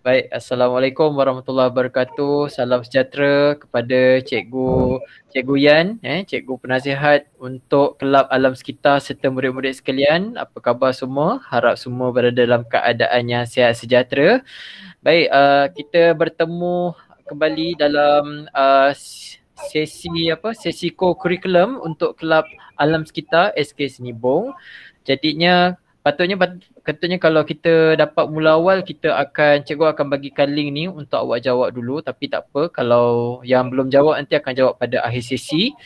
Baik, Assalamualaikum warahmatullahi wabarakatuh. Salam sejahtera kepada Cikgu Yan, Cikgu Penasihat untuk Kelab Alam Sekitar serta murid-murid sekalian. Apa khabar semua? Harap semua berada dalam keadaan yang sihat sejahtera. Baik, kita bertemu kembali dalam sesi co-curriculum untuk Kelab Alam Sekitar SK Senibong. Jadinya Katanya kalau kita dapat mula awal, cikgu akan bagikan link ni untuk awak jawab dulu, tapi tak apa, kalau yang belum jawab nanti akan jawab pada akhir sesi.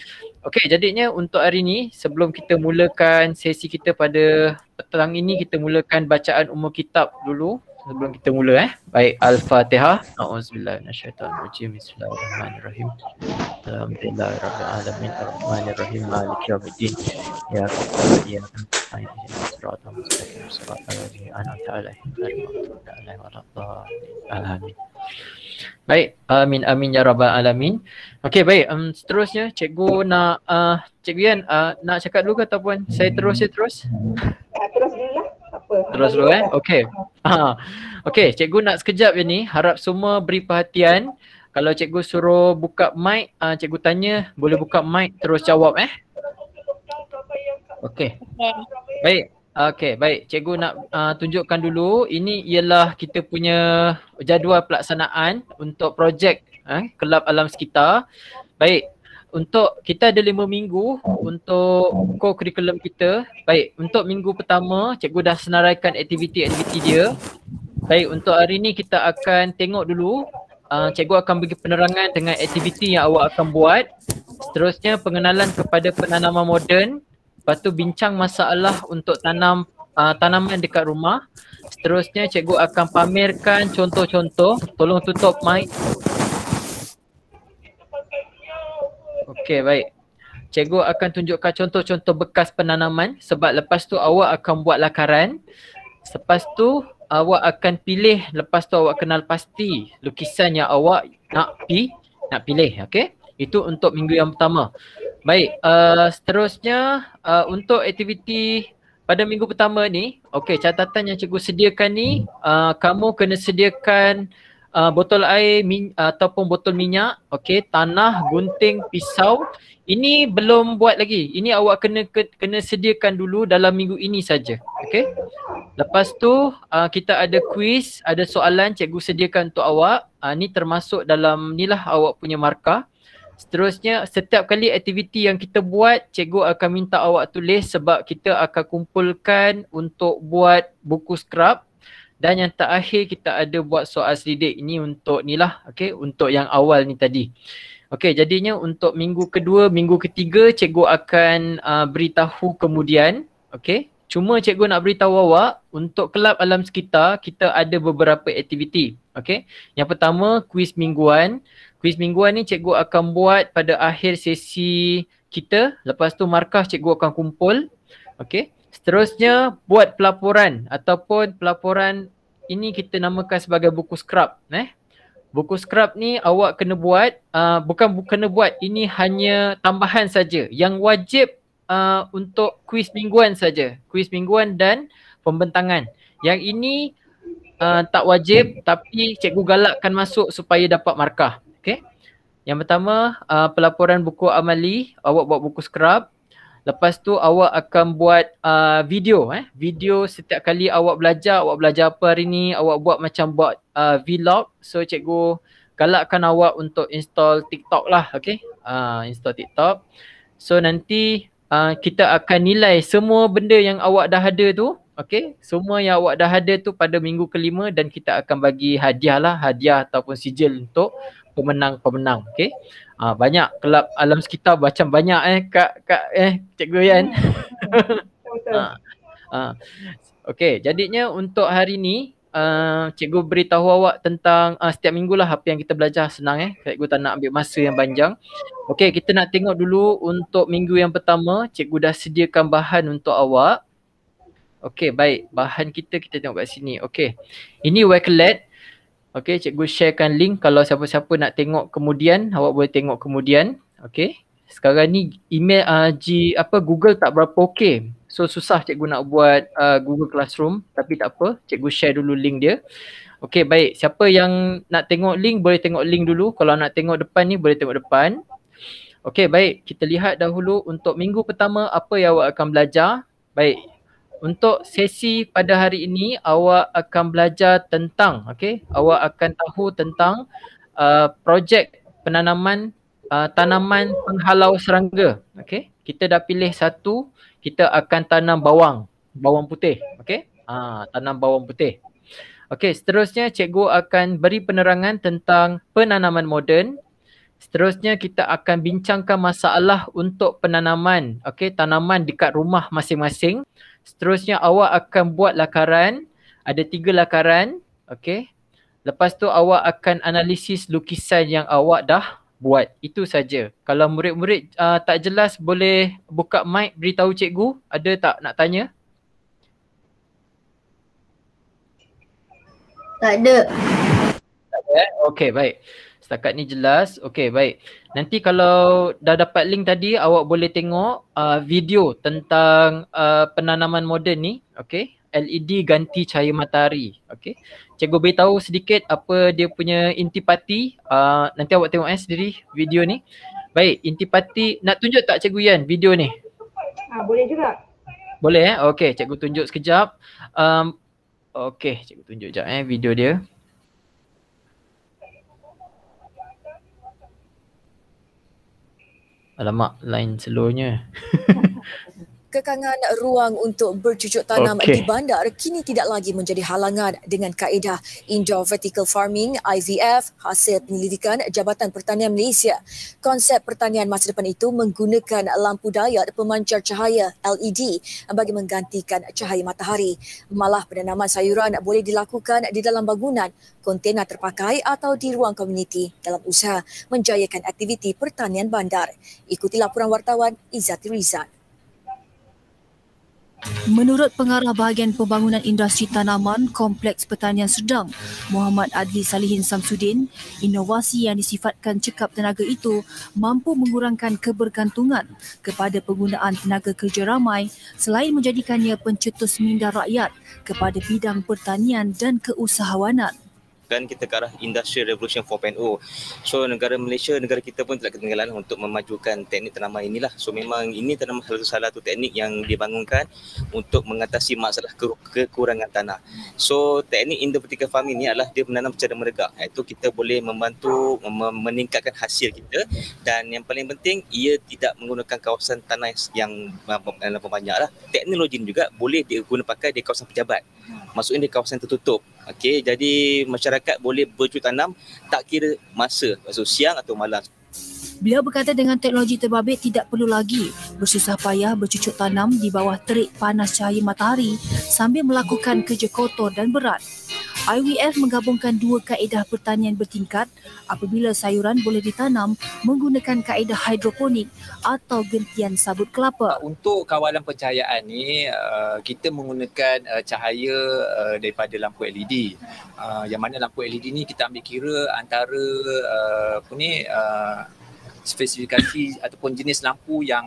Okey, jadinya untuk hari ni sebelum kita mulakan sesi kita pada petang ini, kita mulakan bacaan umum kitab dulu sebelum kita mula. Baik, Al-Fatihah. Auzubillahi minasyaitonirrajim. Bismillahirrahmanirrahim. Alhamdulillahirabbil arrahmanirrahim maliki yaumiddin. Ya Rabbana ya nasta'in ihdinas siratal mustaqim siratal ladzina an'amta alaihim ghairil maghdubi 'alaihim waladdallin. Amin. Baik, amin ya rabbal alamin. Okey, baik. Seterusnya cikgu nak Cikgu Yan nak cakap dulu ke ataupun saya terus? Terus dulu lah. Apa? Terus dulu Okey. Okey, cikgu nak sekejap je ni. Harap semua beri perhatian. Kalau cikgu suruh buka mic, cikgu tanya, boleh buka mic terus jawab Okey. Baik. Okey, baik. Cikgu nak tunjukkan dulu. Ini ialah kita punya jadual pelaksanaan untuk projek Kelab Alam Sekitar. Baik. Untuk kita ada 5 minggu untuk co-curriculum kita. Baik, untuk minggu pertama cikgu dah senaraikan aktiviti-aktiviti dia. Baik, untuk hari ni kita akan tengok dulu. Cikgu akan bagi penerangan dengan aktiviti yang awak akan buat. Seterusnya pengenalan kepada penanaman moden. Lepas tu bincang masalah untuk tanaman dekat rumah. Seterusnya cikgu akan pamerkan contoh-contoh. Tolong tutup mic. Okey, baik. Cikgu akan tunjukkan contoh-contoh bekas penanaman sebab lepas tu awak akan buat lakaran. Lepas tu awak akan pilih, lepas tu awak kenal pasti lukisan yang awak nak pilih, okey? Itu untuk minggu yang pertama. Baik, seterusnya untuk aktiviti pada minggu pertama ni, okey, catatan yang cikgu sediakan ni, kamu kena sediakan botol air ataupun botol minyak, okey, tanah, gunting, pisau. Ini belum buat lagi. Ini awak kena sediakan dulu dalam minggu ini saja. Okey. Lepas tu kita ada kuis, ada soalan cikgu sediakan untuk awak. Ni termasuk dalam nilah awak punya markah. Seterusnya setiap kali aktiviti yang kita buat, cikgu akan minta awak tulis sebab kita akan kumpulkan untuk buat buku scrap. Dan yang terakhir kita ada buat soal selidik. Ini untuk ni lah, okay, untuk yang awal ni tadi. Okey, jadinya untuk minggu kedua, minggu ketiga cikgu akan beritahu kemudian. Okey, cuma cikgu nak beritahu awak untuk Kelab Alam Sekitar kita ada beberapa aktiviti. Okey, yang pertama kuis mingguan. Kuis mingguan ni cikgu akan buat pada akhir sesi kita. Lepas tu markah cikgu akan kumpul. Okey. Seterusnya buat pelaporan ataupun pelaporan ini kita namakan sebagai buku scrap. Buku scrap ni awak kena buat, bukan kena buat, ini hanya tambahan saja. Yang wajib untuk kuis mingguan saja. Kuis mingguan dan pembentangan. Yang ini tak wajib tapi cikgu galakkan masuk supaya dapat markah. Okay. Yang pertama pelaporan buku amali, awak buat buku scrap. Lepas tu awak akan buat video. Video setiap kali awak belajar apa hari ni, awak buat macam buat vlog. So cikgu galakkan awak untuk install TikTok lah. Okay. Install TikTok. So nanti kita akan nilai semua benda yang awak dah ada tu. Okay. Semua yang awak dah ada tu pada minggu kelima dan kita akan bagi hadiah lah. Hadiah ataupun sijil untuk pemenang-pemenang. Okay. Banyak Kelab Alam Sekitar macam banyak Cikgu Yan. Okey, jadinya untuk hari ni cikgu beritahu awak tentang setiap minggu lah apa yang kita belajar. Senang cikgu tak nak ambil masa yang panjang. Okey, kita nak tengok dulu untuk minggu yang pertama. Cikgu dah sediakan bahan untuk awak. Okey, baik. Bahan kita tengok kat sini. Okey, ini Wakelet. Okey, cikgu sharekan link kalau siapa-siapa nak tengok kemudian, awak boleh tengok kemudian. Okey. Sekarang ni email Google tak berapa okey. So susah cikgu nak buat Google Classroom, tapi tak apa, cikgu share dulu link dia. Okey, baik. Siapa yang nak tengok link boleh tengok link dulu. Kalau nak tengok depan ni boleh tengok depan. Okey, baik. Kita lihat dahulu untuk minggu pertama apa yang awak akan belajar. Baik. Untuk sesi pada hari ini awak akan belajar tentang, okey, awak akan tahu tentang projek penanaman tanaman penghalau serangga. Okey, kita dah pilih satu, kita akan tanam bawang putih. Okey, tanam bawang putih. Okey, seterusnya cikgu akan beri penerangan tentang penanaman moden. Seterusnya kita akan bincangkan masalah untuk penanaman, okey, tanaman dekat rumah masing-masing. Seterusnya awak akan buat lakaran, ada 3 lakaran, okey. Lepas tu awak akan analisis lukisan yang awak dah buat. Itu saja. Kalau murid-murid tak jelas boleh buka mic beritahu cikgu, ada tak nak tanya? Tak ada. Tak ada. Okey, baik. Setakat ni jelas. Okey, baik. Nanti kalau dah dapat link tadi, awak boleh tengok video tentang penanaman moden ni. Okey. LED ganti cahaya matahari. Okey. Cikgu beritahu sedikit apa dia punya intipati. Nanti awak tengok sendiri video ni. Baik, intipati. Nak tunjuk tak Cikgu Yan video ni? Boleh juga. Boleh Okey, cikgu tunjuk sekejap. Okey, cikgu tunjuk sekejap video dia. Alamak, line slownya. Kekangan ruang untuk bercucuk tanam di bandar kini tidak lagi menjadi halangan dengan kaedah Indoor Vertical Farming (IVF) hasil penyelidikan Jabatan Pertanian Malaysia. Konsep pertanian masa depan itu menggunakan lampu dayat pemancar cahaya LED bagi menggantikan cahaya matahari. Malah penanaman sayuran boleh dilakukan di dalam bangunan, kontena terpakai atau di ruang komuniti dalam usaha menjayakan aktiviti pertanian bandar. Ikuti laporan wartawan Izzati Rizan. Menurut Pengarah Bahagian Pembangunan Industri Tanaman Kompleks Pertanian Serdang, Muhammad Adli Salihin Samsudin, inovasi yang disifatkan cekap tenaga itu mampu mengurangkan kebergantungan kepada penggunaan tenaga kerja ramai selain menjadikannya pencetus minda rakyat kepada bidang pertanian dan keusahawanan. Dan kita ke arah Industrial Revolution 4.0. So negara Malaysia, negara kita pun tidak ketinggalan untuk memajukan teknik tanaman inilah. So memang ini tanaman salah satu teknik yang dibangunkan untuk mengatasi masalah kekurangan tanah. So teknik Indoor Vertical Farming ini adalah dia menanam secara meregak. Iaitu kita boleh membantu meningkatkan hasil kita, dan yang paling penting ia tidak menggunakan kawasan tanah yang banyak lah. Teknologi ini juga boleh digunakan pakai di kawasan pejabat. Maksudnya di kawasan tertutup. Okey, jadi masyarakat boleh bercucuk tanam tak kira masa, maksud siang atau malam. Beliau berkata dengan teknologi terbabit tidak perlu lagi bersusah payah bercucuk tanam di bawah terik panas cahaya matahari sambil melakukan kerja kotor dan berat. IVF menggabungkan dua kaedah pertanian bertingkat apabila sayuran boleh ditanam menggunakan kaedah hidroponik atau gentian sabut kelapa. Untuk kawalan pencahayaan ni kita menggunakan cahaya daripada lampu LED. Yang mana lampu LED ni kita ambil kira antara spesifikasi ataupun jenis lampu yang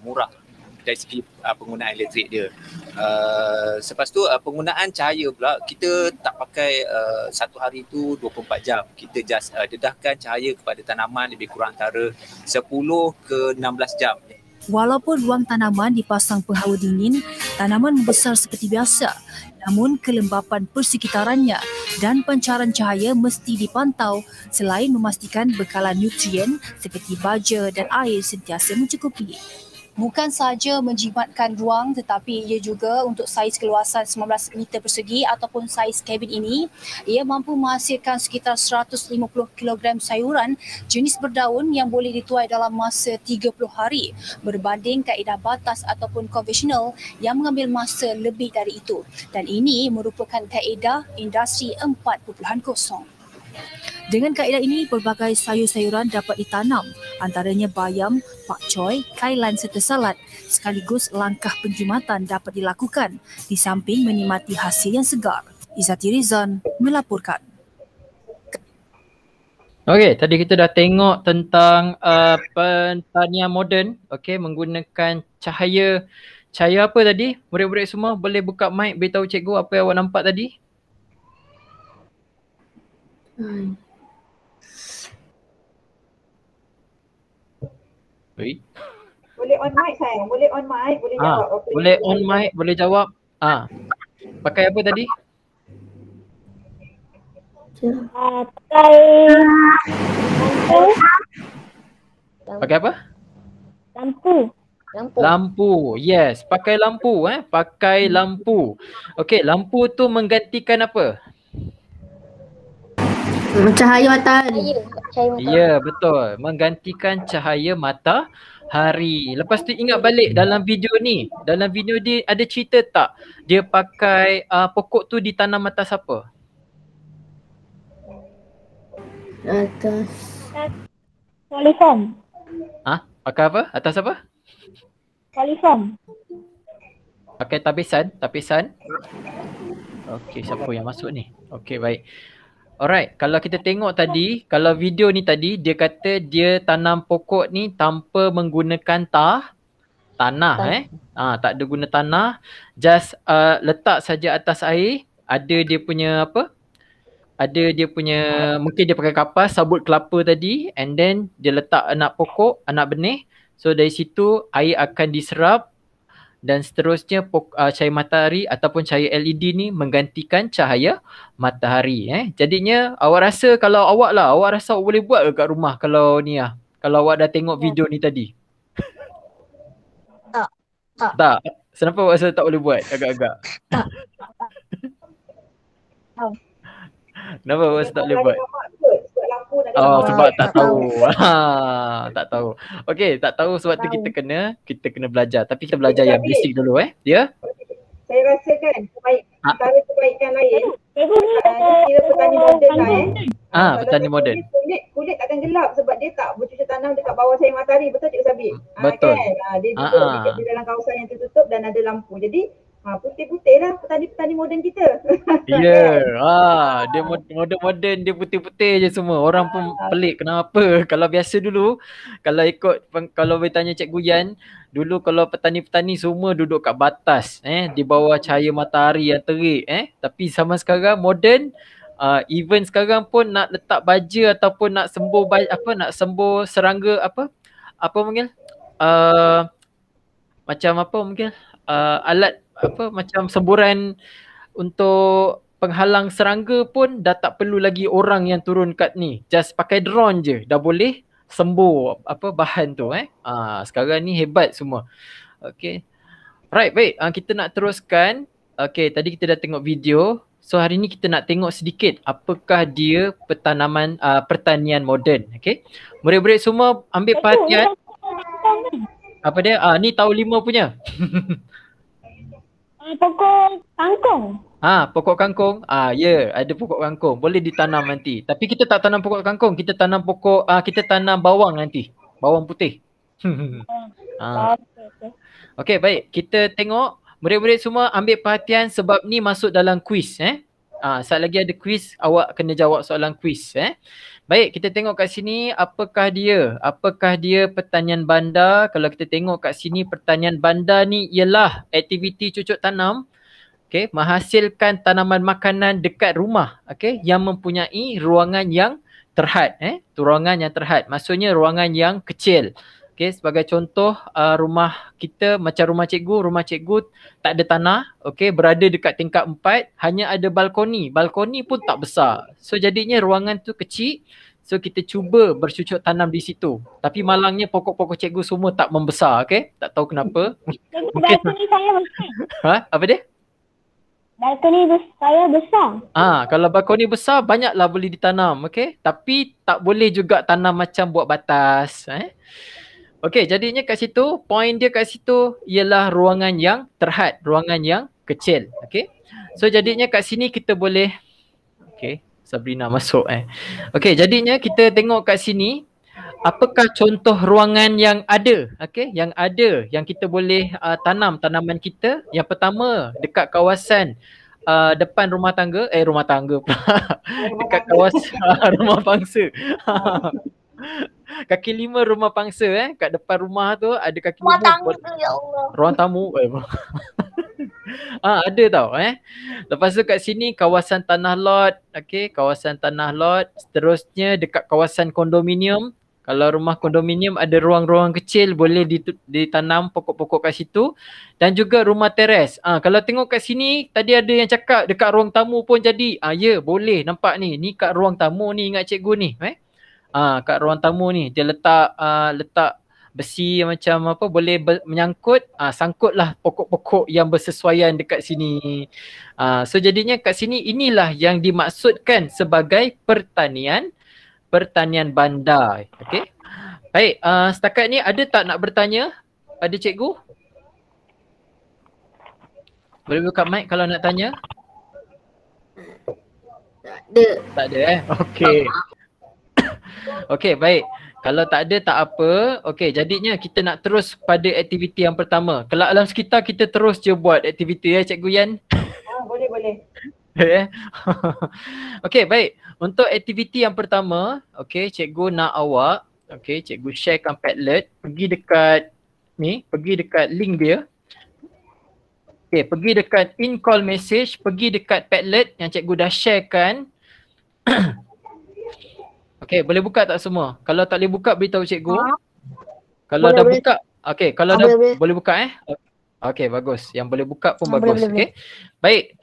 murah dari segi penggunaan elektrik dia. Selepas tu penggunaan cahaya pula kita tak pakai satu hari tu 24 jam. Kita just dedahkan cahaya kepada tanaman lebih kurang antara 10 ke 16 jam. Walaupun ruang tanaman dipasang penghawa dingin, tanaman membesar seperti biasa. Namun kelembapan persekitarannya dan pancaran cahaya mesti dipantau selain memastikan bekalan nutrien seperti baja dan air sentiasa mencukupi. Bukan sahaja menjimatkan ruang tetapi ia juga untuk saiz keluasan 19 meter persegi ataupun saiz kabin ini, ia mampu menghasilkan sekitar 150 kg sayuran jenis berdaun yang boleh dituai dalam masa 30 hari berbanding kaedah batas ataupun konvensional yang mengambil masa lebih dari itu, dan ini merupakan kaedah industri 4.0. Dengan kaedah ini, pelbagai sayur-sayuran dapat ditanam, antaranya bayam, pakcoy, kailan serta salad. Sekaligus langkah penjimatan dapat dilakukan di samping menikmati hasil yang segar. Izzati Rizan melaporkan. Okey, tadi kita dah tengok tentang pertanian moden, okey, menggunakan cahaya cahaya apa tadi? Murid-murid semua boleh buka mic beritahu cikgu apa yang awak nampak tadi? Oi. Boleh on mic sayang, boleh on mic, boleh jawab. apa Boleh yang on mic, boleh jawab. Pakai apa tadi? Pakai lampu. Pakai apa? Lampu. Lampu. Yes, pakai lampu pakai lampu. Okey, lampu tu menggantikan apa? Cahaya matahari. Ya, betul. Menggantikan cahaya matahari. Lepas tu ingat balik dalam video ni. Dalam video dia ada cerita tak? Dia pakai pokok tu ditanam atas apa? Atas poliform. Pakai apa? Atas apa? Poliform. Pakai tapisan. Okey, siapa yang masuk ni? Okey, baik. Alright, kalau kita tengok tadi, kalau video ni tadi dia kata dia tanam pokok ni tanpa menggunakan tanah tak ada guna tanah, just letak saja atas air, ada dia punya apa? Ada dia punya, mungkin dia pakai kapas sabut kelapa tadi, and then dia letak anak pokok, anak benih. So dari situ air akan diserap dan seterusnya cahaya matahari ataupun cahaya LED ni menggantikan cahaya matahari. Jadinya awak rasa kalau awak rasa awak boleh buat ke kat rumah kalau ni kalau awak dah tengok video ni tadi? Tak. Kenapa awak rasa tak boleh buat agak-agak? Kenapa awak rasa tak boleh buat? Sebab tak tahu. Tak tahu. Okey, tak tahu sebab tu kita kena belajar. Tapi kita belajar yang basic dulu ya. Saya rasa kan antara kebaikan lain kira petani moden lah petani moden. Kulit takkan gelap sebab dia tak bercucuk tanam dekat bawah cahaya matahari, betul Cikgu Sabit? Betul. Kan? Dia duduk di dalam kawasan yang tertutup dan ada lampu. Jadi putih-putih lah petani moden kita. Ya, dia moden-moden, dia putih-putih je semua. Orang pun pelik kenapa. Kalau biasa dulu, kalau bertanya Cikgu Yan, dulu kalau petani-petani semua duduk kat batas di bawah cahaya matahari yang terik tapi sama sekarang moden, even sekarang pun nak letak baja ataupun nak sembuh serangga apa panggil macam apa mungkin alat macam semburan untuk penghalang serangga pun dah tak perlu lagi orang yang turun kat ni, just pakai drone je dah boleh sembuh bahan tu sekarang ni hebat semua. Okey. Right, baik. Kita nak teruskan. Okey, tadi kita dah tengok video. So hari ni kita nak tengok sedikit apakah dia pertanian moden. Okey. Murid-murid semua ambil perhatian. Apa dia? Ni tahun 5 punya. Pokok kangkung. Pokok kangkung. Ya, ada pokok kangkung. Boleh ditanam nanti. Tapi kita tak tanam pokok kangkung, kita tanam kita tanam bawang nanti. Bawang putih. Okey, baik. Kita tengok murid-murid semua ambil perhatian sebab ni masuk dalam kuis Saat lagi ada kuis, awak kena jawab soalan kuis Baik, kita tengok kat sini apakah dia? Apakah dia pertanian bandar? Kalau kita tengok kat sini, pertanian bandar ni ialah aktiviti cucuk tanam, menghasilkan tanaman makanan dekat rumah, yang mempunyai ruangan yang terhad, ruangan yang terhad. Maksudnya ruangan yang kecil. Sebagai contoh, rumah kita macam rumah cikgu tak ada tanah, berada dekat tingkat 4, hanya ada balkoni. Balkoni pun tak besar. So jadinya ruangan tu kecil. So kita cuba bercucuk tanam di situ. Tapi malangnya pokok-pokok cikgu semua tak membesar, tak tahu kenapa. Balkoni saya besar. Apa dia? Balkoni saya besar. Kalau balkoni besar banyaklah boleh ditanam, tapi tak boleh juga tanam macam buat batas, Okey, jadinya kat situ, point dia kat situ ialah ruangan yang terhad, ruangan yang kecil. So jadinya kat sini kita boleh, Sabrina masuk Okey, jadinya kita tengok kat sini, apakah contoh ruangan yang ada, yang kita boleh tanam tanaman kita. Yang pertama, dekat kawasan depan rumah tangga, dekat kawasan rumah bangsa. Kaki 5 rumah pangsa kat depan rumah tu ada kaki 5. Rumah tamu tu, ya Allah. Ruang tamu. Ada tau Lepas tu kat sini kawasan tanah lot. Okey, kawasan tanah lot. Seterusnya dekat kawasan kondominium. Kalau rumah kondominium ada ruang-ruang kecil boleh ditanam pokok-pokok kat situ. Dan juga rumah teres. Kalau tengok kat sini tadi ada yang cakap dekat ruang tamu pun jadi. Ya boleh nampak ni. Ni kat ruang tamu ni ingat cikgu ni. Kat ruang tamu ni dia letak besi macam apa boleh menyangkut, sangkutlah pokok-pokok yang bersesuaian dekat sini. So jadinya kat sini inilah yang dimaksudkan sebagai pertanian bandar. Okey. Baik, setakat ni ada tak nak bertanya pada cikgu? Boleh buka mic kalau nak tanya? Tak ada Okey. Okey, baik. Kalau tak ada tak apa. Okey, jadinya kita nak terus pada aktiviti yang pertama. Kelak alam sekitar kita terus je buat aktiviti Cikgu Yan. Boleh. Okey, baik. Untuk aktiviti yang pertama, okey, cikgu nak awak, okey, cikgu sharekan Padlet, pergi dekat link dia. Okey, pergi dekat in call message, pergi dekat Padlet yang cikgu dah sharekan. Okey, boleh buka tak semua? Kalau tak boleh buka beritahu cikgu. Kalau dah buka, okey, kalau dah boleh buka Okey, bagus. Yang boleh buka pun bagus. Okey. Baik,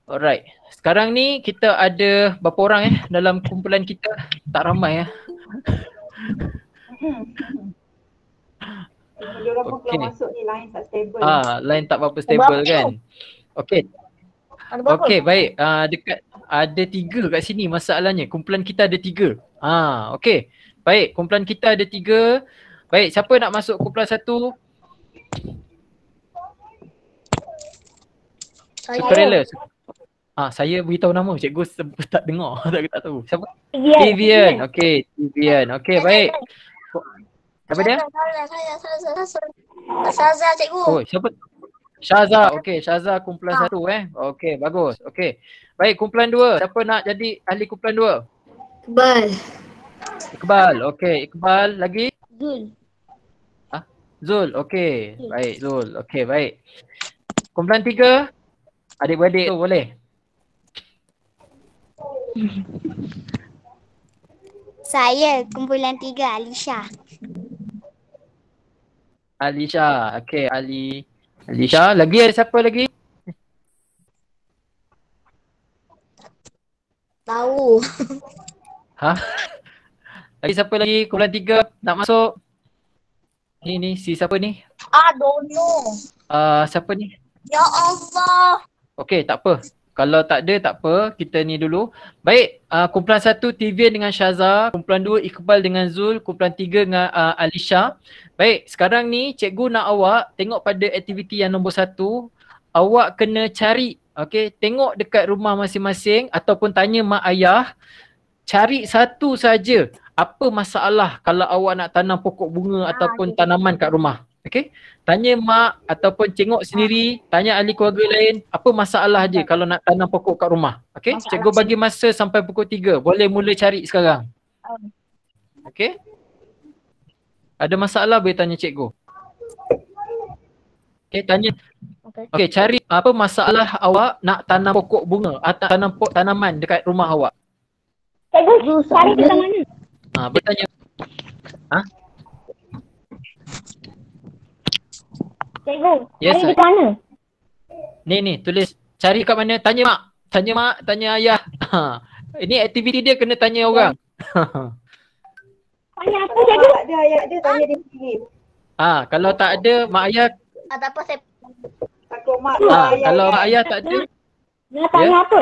alright. Sekarang ni kita ada berapa orang dalam kumpulan kita? Tak ramai Okey. Masuk ni line tak stable. Line tak berapa stable kan? Okey. Okey, baik. Dekat ada 3 kat sini masalahnya. Kumpulan kita ada 3. Okey. Baik, kumpulan kita ada 3. Baik, siapa nak masuk kumpulan 1? Sukarela. Saya beritahu nama, cikgu tak dengar. tak tahu. Siapa? Tivian. Okey, Tivian. Okey, baik. Siapa dia? Saza, cikgu. Oh, siapa? Syaza. Okey, Syaza kumpulan 1 Okey, bagus. Okey. Baik, kumpulan 2. Siapa nak jadi ahli kumpulan 2? Iqbal. Okey, Iqbal lagi? Zul. Zul. Okey. Baik, Zul. Okey, baik. Kumpulan 3. Adik-beradik tu boleh? Saya kumpulan 3, Alisha. Alisha. Okey, Alisha. Lagi ada siapa lagi? Tahu. Lagi siapa lagi? Kumpulan 3 nak masuk? Ni si siapa ni? Don't know. Siapa ni? Ya Allah. Okey, tak apa. Kalau tak ada, tak apa. Kita ni dulu. Baik, kumpulan 1 Tivian dengan Syaza. Kumpulan 2 Iqbal dengan Zul. Kumpulan 3 dengan Alisha. Baik, sekarang ni cikgu nak awak tengok pada aktiviti yang nombor 1. Awak kena cari, okey, tengok dekat rumah masing-masing ataupun tanya mak ayah. Cari satu saja apa masalah kalau awak nak tanam pokok bunga ataupun tanaman kat rumah. Okey, tanya mak ataupun tengok sendiri, tanya ahli keluarga lain, apa masalah je kalau nak tanam pokok kat rumah. Okey, cikgu bagi masa sampai pukul 3. Boleh mula cari sekarang. Okey. Ada masalah boleh tanya cikgu. Okey, tanya. Okey, cari apa masalah awak nak tanam pokok bunga atau tanam tanaman dekat rumah awak. Cikgu, cari dekat mana? Bertanya. Cikgu, Yes, cari dekat mana? Ni tulis cari kat mana, tanya mak, tanya ayah. Ini aktiviti dia kena tanya orang. Tanya apa cikgu? Tak ada ayat dia, tanya dia sendiri. Kalau tak ada mak ayah, Tak apa, saya Takut mak kalau mak ayah tak ada, nak tanya apa?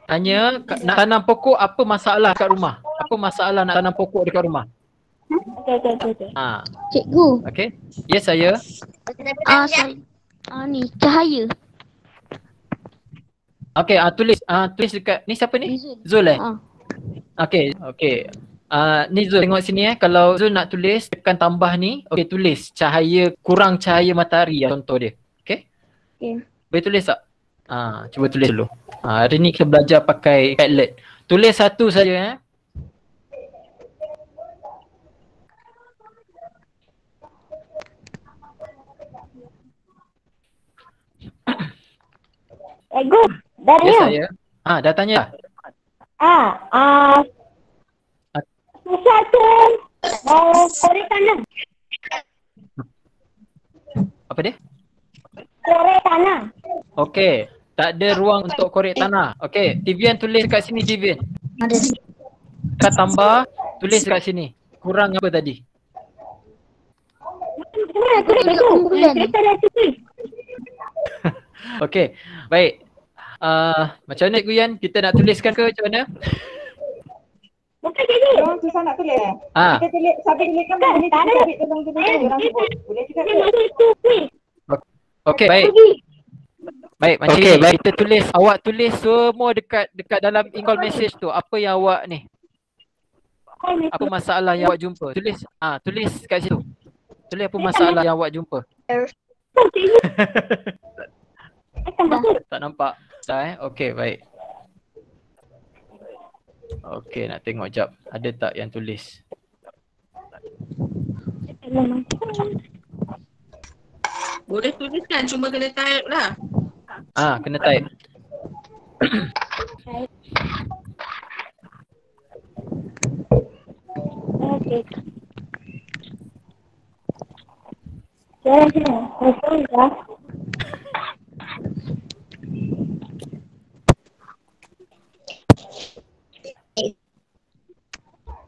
tanya nak tanam pokok apa masalah kat rumah? Apa masalah nak tanam pokok dekat rumah? Okey. Cikgu. Okey. Yes, saya. Sorry. Ni cahaya. Okey, tulis dekat ni siapa ni? Zul Okey. Ni Zul tengok sini kalau Zul nak tulis tekan tambah ni, okey tulis cahaya, kurang cahaya matahari contoh dia. Okey? Boleh tulis tak? Cuba tulis dulu. Hari ni kita belajar pakai Padlet. Tulis satu saja Cikgu, Ya Daniel. saya. Dah tanya. Susah tu korek tanah. Apa dia? Korek tanah. Okey. Tak ada ruang untuk korek tanah. Okey. Tivian tulis kat sini Tivian. Kita tambah, tulis kat sini. Kurang apa tadi? Okey. Baik. Macam mana Cikgu Yan? Kita nak tuliskan ke macam mana? Bukan cikgu. Orang susah nak tulis. Kita tulis, sampai tuliskan boleh juga ambil tolong tulis. Orang sebut. Boleh juga tulis. Okey, baik. Baik, macam ni. Kita tulis, awak tulis semua dekat dalam in-call message tu. Apa yang awak ni? Apa masalah yang awak jumpa? Tulis, tulis kat situ. Tulis apa masalah yang awak jumpa. Tak nampak? Tak Okey, baik. Okey, nak tengok jap. Ada tak yang tulis? Boleh tuliskan, cuma kena type lah. Kena type. Okey. Jangan.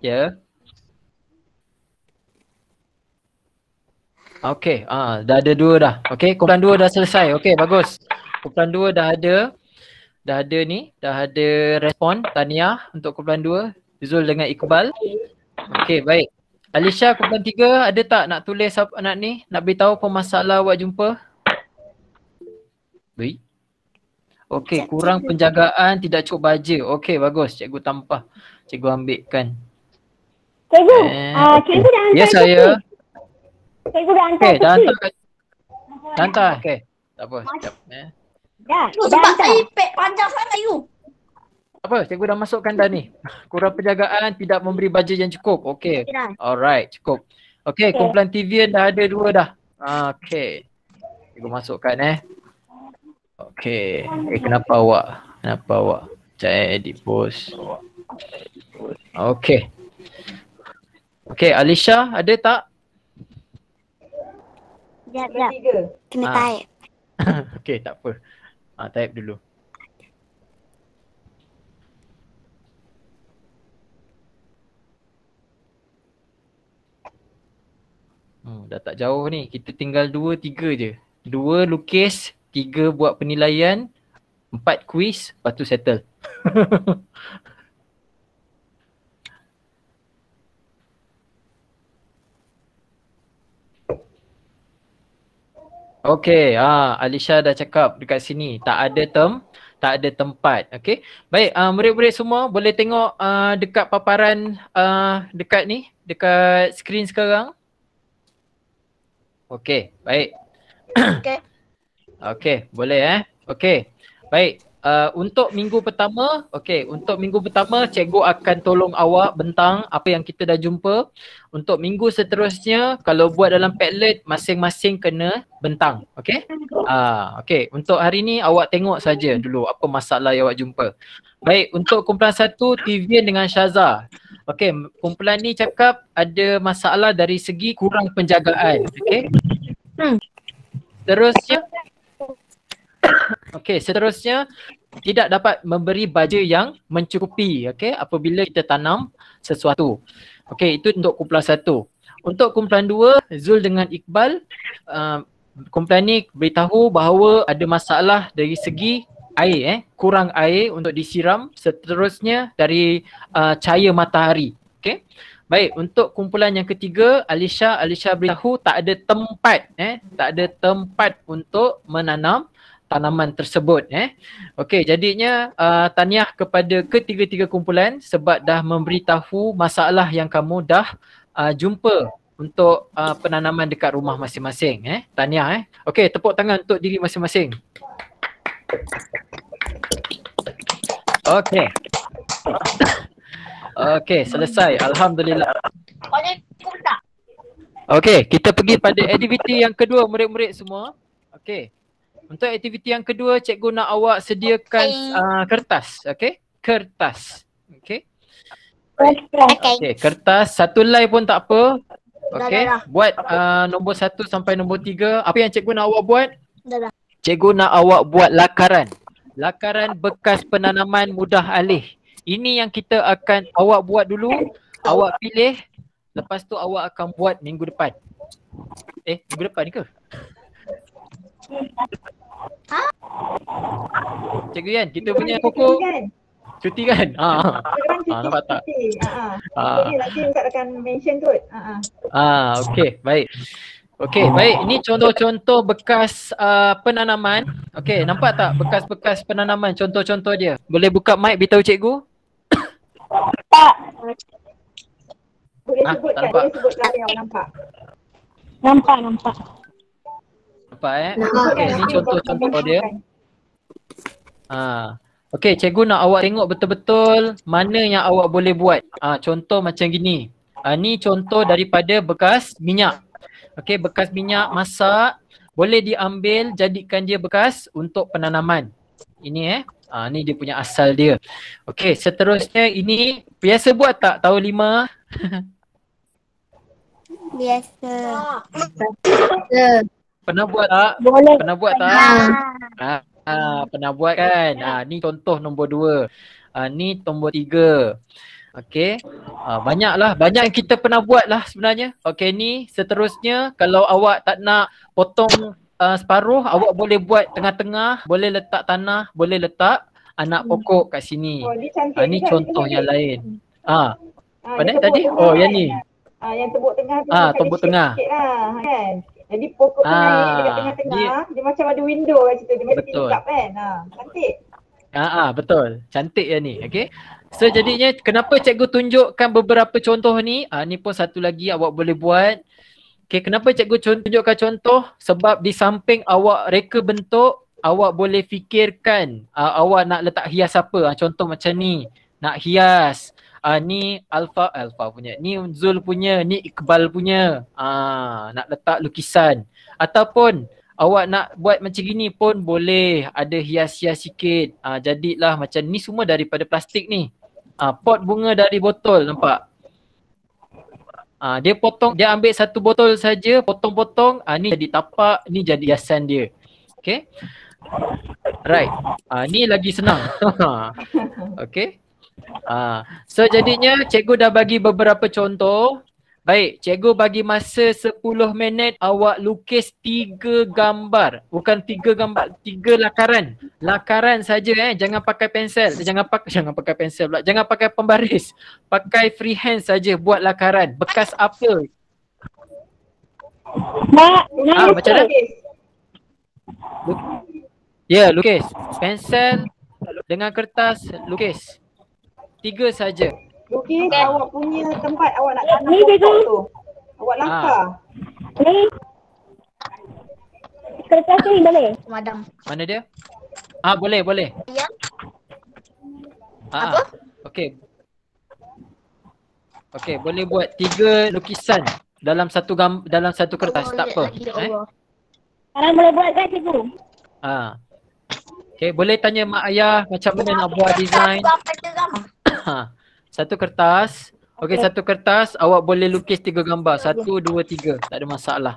Ya. Okey, dah ada 2 dah. Okey, kumpulan 2 dah selesai. Okey, bagus. Kumpulan 2 dah ada ni, dah ada respon tahniah untuk kumpulan 2, Zul dengan Iqbal. Okey, baik. Alisha, kumpulan 3 ada tak nak tulis apa nak beritahu apa masalah awak jumpa? Baik. Okey, kurang penjagaan, tidak cukup baja. Okey, bagus. Cikgu tambah. Cikgu ambilkan. Cikgu, cikgu dah hantar. Ya, saya. Cikgu dah hantar. Okey, dah hantar. Dah hantar. Okey. Tak apa, sekejap. Dah. Sebab saya pad panjang sangat you. Apa? Cikgu dah masukkan dah ni. Kurang penjagaan, tidak memberi baja yang cukup. Okey. Alright, cukup. Okey, kumpulan Tivian dah ada 2 dah. Okey. Cikgu masukkan Okey. Kenapa awak? Cek edit post. Okey. Okey, Alisha ada tak? Sekejap. Kena type. Okey, tak apa. Type dulu. Dah tak jauh ni. Kita tinggal 2, 3 je. 2 lukis, 3 buat penilaian, 4 quiz, lepas tu settle. Okey, Alisha dah cakap dekat sini tak ada tempat. Okey. Baik, murid-murid semua boleh tengok dekat paparan dekat ni, dekat skrin sekarang. Okey, baik. Okey, boleh Okey. Baik. Untuk minggu pertama, cikgu akan tolong awak bentang apa yang kita dah jumpa. Untuk minggu seterusnya, kalau buat dalam Padlet, masing-masing kena bentang. Okey? Okey, untuk hari ni awak tengok saja dulu apa masalah yang awak jumpa. Baik, untuk kumpulan 1, Tivian dengan Syaza. Okey, kumpulan ni cakap ada masalah dari segi kurang penjagaan. Okey? Seterusnya tidak dapat memberi baja yang mencukupi, apabila kita tanam sesuatu. Okey, itu untuk kumpulan 1. Untuk kumpulan 2, Zul dengan Iqbal, kumpulan ni beritahu bahawa ada masalah dari segi air, kurang air untuk disiram, seterusnya dari cahaya matahari. Okey. Baik, untuk kumpulan yang ketiga, Alisha beritahu tak ada tempat untuk menanam tanaman tersebut. Okey, jadinya tahniah kepada ketiga-tiga kumpulan sebab dah memberitahu masalah yang kamu dah jumpa untuk penanaman dekat rumah masing-masing. Tahniah. Okey, tepuk tangan untuk diri masing-masing. Okey. Okey, selesai. Alhamdulillah. Okey, kita pergi pada aktiviti yang kedua murid-murid semua. Okey. Untuk aktiviti yang kedua, cikgu nak awak sediakan kertas. Okay, kertas. Okay. Okay, kertas satu line pun tak apa. Okay, buat nombor 1 sampai nombor 3. Apa yang cikgu nak awak buat? Cikgu nak awak buat lakaran. Lakaran bekas penanaman mudah alih. Ini yang kita akan awak buat dulu. Awak pilih. Lepas tu awak akan buat minggu depan. Minggu depan ni ke? Cikgu Yan, kita punya pokok cuti kan? Nampak tak? Nanti Ustaz akan mention kot. Okey, baik. Okey, baik. Ini contoh-contoh bekas penanaman. Okey, nampak tak bekas-bekas penanaman, contoh-contoh dia. Boleh buka mic beritahu cikgu? Tak. Boleh sebutkan, nampak. boleh sebutkan yang nampak. Nampak. Nampak Okey, ini contoh-contoh dia. Okey, cikgu nak awak tengok betul-betul mana yang awak boleh buat. Contoh macam gini. Ni contoh daripada bekas minyak. Okey, bekas minyak masak boleh diambil jadikan dia bekas untuk penanaman. Ini ni dia punya asal dia. Okey, seterusnya ini biasa buat tak tahu 5? Biasa. Pernah buat tak? Boleh. Pernah buat tak? Pernah buat kan? Ni contoh nombor 2. Ni nombor 3. Okey. Banyaklah, banyak yang kita pernah buat lah sebenarnya. Okey, ni seterusnya kalau awak tak nak potong separuh, awak boleh buat tengah-tengah, boleh letak tanah, boleh letak anak pokok kat sini. Ni contoh yang lain. Mana tadi? Oh, yang ni. Yang tembok tengah tu tembok tengah. Kan? Jadi pokok tengah dekat tengah-tengah, dia macam ada window kat situ, dia macam tingkap kan. Cantik. Betul. Cantik yang ni. Okey. So jadinya kenapa cikgu tunjukkan beberapa contoh ni? Ni pun satu lagi awak boleh buat. Okey, kenapa cikgu tunjukkan contoh? Sebab di samping awak reka bentuk, awak boleh fikirkan awak nak letak hias apa. Contoh macam ni. Nak hias. Ni Alfa punya, ni Zul punya, ni Iqbal punya. Nak letak lukisan. Ataupun awak nak buat macam gini pun boleh, ada hias-hias sikit. Jadilah macam ni, semua daripada plastik ni. Pot bunga dari botol, nampak? Dia potong, dia ambil satu botol saja, potong-potong. Ni jadi tapak, ni jadi hiasan dia. Okay. Right. Ni lagi senang. Okay. So jadinya cikgu dah bagi beberapa contoh. Baik, cikgu bagi masa 10 minit awak lukis 3 gambar. Bukan 3 gambar, 3 lakaran. Lakaran saja jangan pakai pensel. Jangan pakai pensel pula. Jangan pakai pembaris. Pakai freehand saja buat lakaran. Bekas apa? Macam mana? Ya, lukis. Pensel dengan kertas lukis. 3 saja. Lukis awak punya tempat awak nak tanam pokok tu. Awak langkah. Ni. Kertas ni boleh? Madam. Mana dia? Boleh. Ya. Apa? Okey. Okey, boleh buat 3 lukisan dalam satu kertas, tak apa. Sekarang boleh buat kan cikgu? Okey, boleh tanya mak ayah macam mana nak buat design. Satu kertas. Okey, satu kertas awak boleh lukis 3 gambar. 1, 2, 3. Tak ada masalah.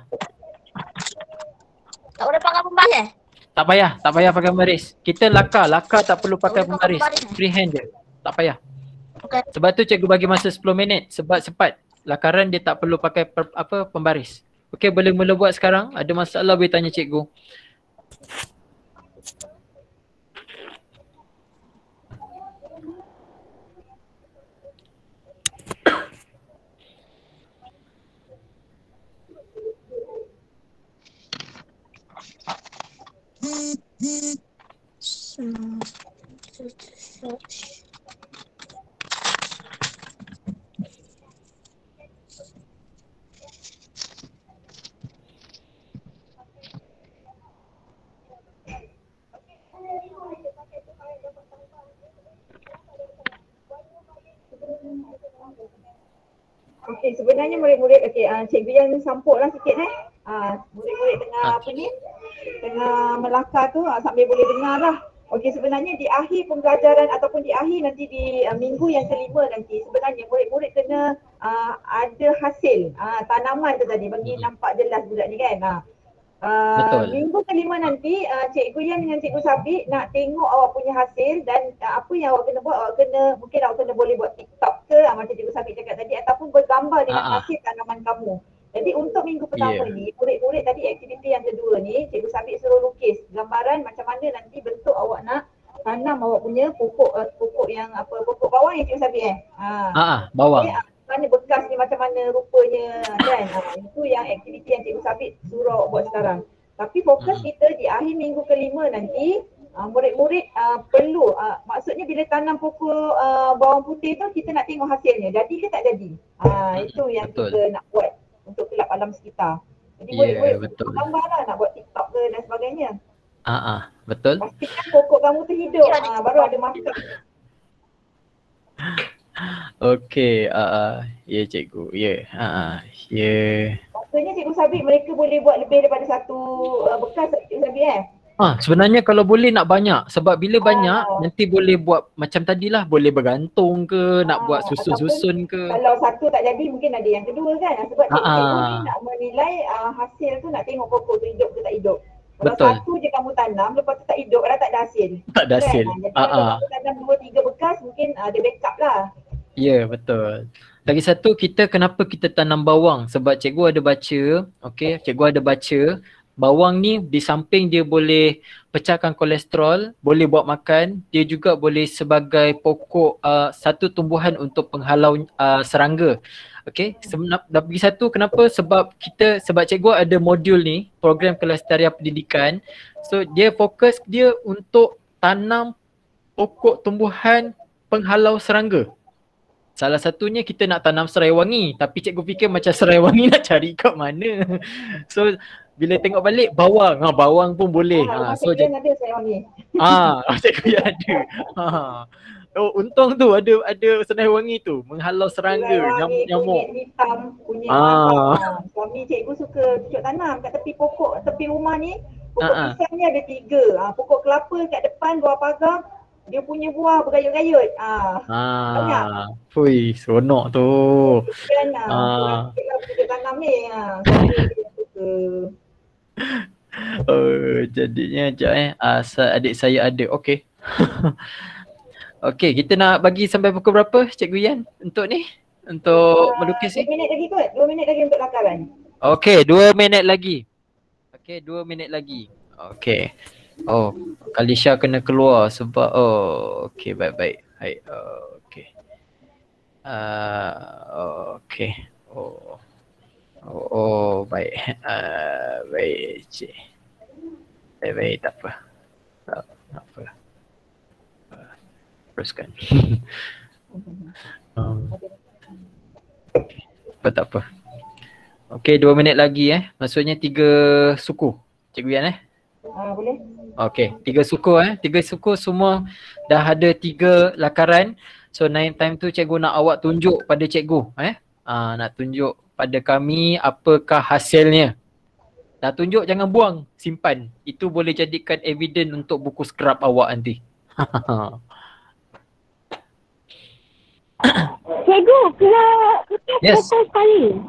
Tak boleh pakai pembaris Tak payah pakai pembaris. Kita lakar tak perlu pakai pembaris. Freehand je. Tak payah. Okay. Sebab tu cikgu bagi masa 10 minit sebab cepat. Lakaran dia tak perlu pakai pembaris. Okey, boleh mula buat sekarang. Ada masalah boleh tanya cikgu. Okey, sebenarnya murid-murid, cikgu yang sampuk lah sikit murid-murid tengah apa ni, tengah melakar tu sambil boleh dengar lah. Okey, sebenarnya di akhir pembelajaran ataupun di akhir nanti di minggu yang kelima nanti sebenarnya murid-murid kena ada hasil tanaman tu tadi bagi nampak jelas budak ni kan. Betul. Minggu kelima nanti Cikgu Yan dengan Cikgu Sabit nak tengok awak punya hasil dan apa yang awak kena buat, mungkin awak kena boleh buat TikTok ke macam Cikgu Sabit cakap tadi ataupun bergambar dengan hasil tanaman kamu. Jadi untuk minggu pertama ni, murid-murid tadi aktiviti yang kedua ni, Cikgu Sabit suruh lukis gambaran macam mana nanti bentuk awak nak tanam awak punya pokok yang pokok bawang yang Cikgu Sabit bawang. Mana bekas ni macam mana rupanya kan. Itu yang aktiviti yang Cikgu Sabit suruh buat sekarang. Tapi fokus kita di akhir minggu kelima nanti murid-murid perlu maksudnya bila tanam pokok bawang putih tu kita nak tengok hasilnya. Jadi ke tak jadi? Itu yang kita nak buat untuk kelab alam sekitar. Jadi murid-murid gambar lah nak buat TikTok ke dan sebagainya. Betul. Pastikan pokok kamu tu hidup baru ada makan. Okey, ya cikgu. Maksudnya Cikgu Sabit mereka boleh buat lebih daripada satu bekas Cikgu Sabit sebenarnya kalau boleh nak banyak sebab bila banyak nanti boleh buat macam tadilah, boleh bergantung ke, nak buat susun-susun ke. Kalau satu tak jadi mungkin ada yang kedua kan. Sebab cikgu ni nak menilai hasil tu nak tengok pokok tu hidup ke tak hidup. Kalau satu je kamu tanam lepas tu tak hidup, dah tak ada hasil. Tak ada hasil. Jadi kalau kamu tanam 2-3 bekas mungkin ada backup lah. Ya, betul. Lagi satu, kenapa kita tanam bawang? Sebab cikgu ada baca, cikgu ada baca bawang ni di samping dia boleh pecahkan kolesterol, boleh buat makan, dia juga boleh sebagai pokok satu tumbuhan untuk penghalau serangga. Lagi satu kenapa? Sebab cikgu ada modul ni, program kelestarian pendidikan. So dia fokus dia untuk tanam pokok tumbuhan penghalau serangga. Salah satunya kita nak tanam serai wangi, tapi cikgu fikir macam serai wangi nak cari kat mana. So bila tengok balik bawang, bawang pun boleh. So ada serai wangi. Cikgu ada. Untung tu ada serai wangi tu menghalau serangga, nyamuk. Kunyit hitam, kunyit hitam. Suami cikgu suka cucuk tanam kat tepi pokok, tepi rumah ni. Pokok pisang ni ada 3. Pokok kelapa kat depan bawah pagar. Dia punya buah bergayut-gayut. Fui, seronok tu. Kan kita tanam ni. Jadinya adik saya ada. Okey. Okey, kita nak bagi sampai pukul berapa Cikgu Yan untuk ni? Untuk melukis ni? 2 minit lagi kot. 2 minit lagi untuk lakaran. Okey, 2 minit lagi. Okey, 2 minit lagi. Okey. Kalisha kena keluar sebab okey, baik-baik. Baik. Okey. Okey. Baik. Baik, cik. Baik, tak apa. Tak apa. Teruskan. Tak apa. Okey, 2 minit lagi Maksudnya 3 suku. Cikgu Yan boleh. Okey, 3 suku 3 suku semua dah ada 3 lakaran. So 9 time tu cikgu nak awak tunjuk pada cikgu nak tunjuk pada kami apakah hasilnya. Dah tunjuk jangan buang, simpan. Itu boleh jadikan evidence untuk buku scrap awak nanti. Cikgu, kena fokus sekali.